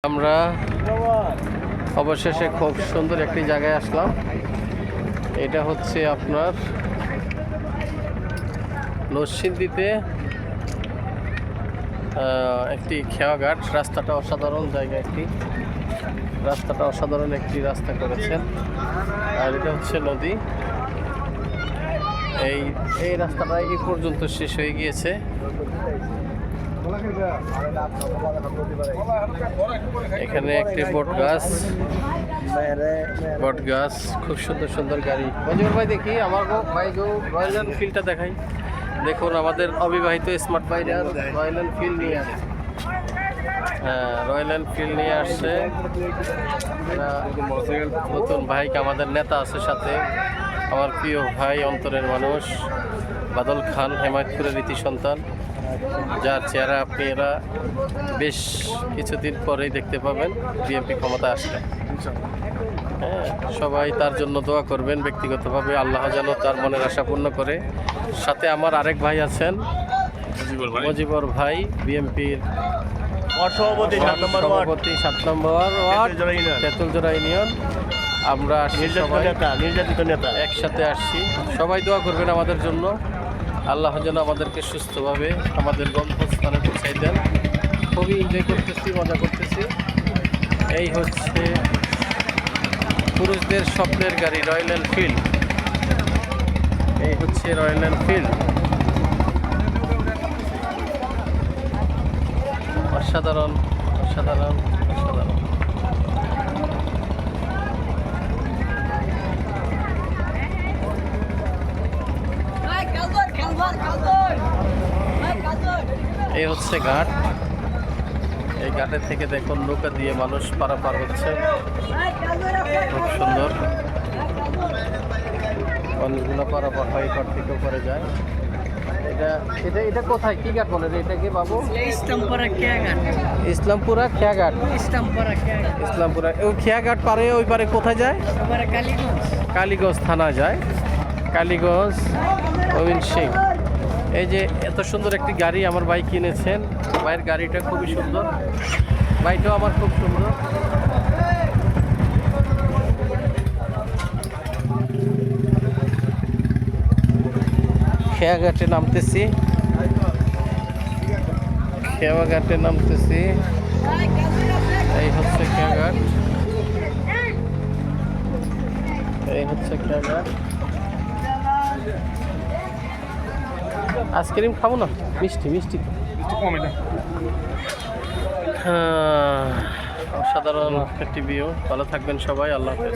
আমরা অবশেষে খুব সুন্দর একটি জায়গায় আসলাম। এটা হচ্ছে আপনার নরসিংদীতে একটি খেয়াঘাট। রাস্তাটা অসাধারণ জায়গা, রাস্তাটা অসাধারণ একটি রাস্তা করেছেন। আর এটা হচ্ছে নদী। এই রাস্তাটা এই পর্যন্ত শেষ হয়ে গিয়েছে। এখানে একটি বট গাছ, খুব সুন্দর সুন্দর গাড়ি। মজিবর ভাই, দেখি আমার ভাই রয়্যাল এনফিল্ডটা দেখাই। দেখুন আমাদের অবিবাহিত স্মার্ট ভাইরা রয়্যাল এনফিল্ড নিয়ে আসছে। রয়্যাল এনফিল্ড নিয়ে আসছে। নতুন ভাইকে, আমাদের নেতা আছে সাথে, আমার প্রিয় ভাই, অন্তরের মানুষ বাদল খান, হেমায়তপুরের রীতি সন্তান, যার চেহারা আপনি এরা বেশ কিছুদিন পরেই দেখতে পাবেন বিএনপি ক্ষমতা আসলে। সবাই তার জন্য দোয়া করবেন ব্যক্তিগতভাবে, আল্লাহ যেন তার মনের আশা পূর্ণ করে। সাথে আমার আরেক ভাই আছেন মজিবর ভাই, বিএনপির সভাপতি 7 নম্বর ওয়ার্ড তেঁতুলজোড়া ইউনিয়ন। আমরা নির্যাতিত নেতা একসাথে আসছি। সবাই দোয়া করবেন আমাদের জন্য, আল্লাহ যেন আমাদেরকে সুস্থভাবে আমাদের গন্তব্যস্থানে পৌঁছাই দেন। খুবই এনজয় করতেছি, মজা করতেছি। এই হচ্ছে পুরুষদের স্বপ্নের গাড়ি রয়্যাল এনফিল্ড। এই হচ্ছে রয়্যাল এনফিল্ড। অসাধারণ অসাধারণ অসাধারণ। এই হচ্ছে ঘাট। এই ঘাটের থেকে দেখুন নৌকা দিয়ে মানুষ পারাপার হচ্ছে, খুব সুন্দর। মানুষগুলো পারাপার হয়, ঘর থেকেও করে যায়। এটা কোথায়, কি ঘাট বলে এটা কি বাবু? ইসলামপুরা খেয়াঘাট। ইসলামপুরা ওই খেয়াঘাট পারে, ওই পারে কোথায় যায়? কালীগঞ্জ থানা যায়, কালীগঞ্জ অবিন সিং। এই যে এত সুন্দর একটি গাড়ি আমার ভাই কিনেছেন। ভাইয়ের গাড়িটা খুবই সুন্দর, ভাইটাও আমার খুব সুন্দর। খেয়াঘাটে নামতেছি, এই হচ্ছে খেয়াঘাট, আইসক্রিম খাবো না, মিষ্টি অসাধারণ একটি ভিউ। ভালো থাকবেন সবাই, আল্লাহ হাফেজ।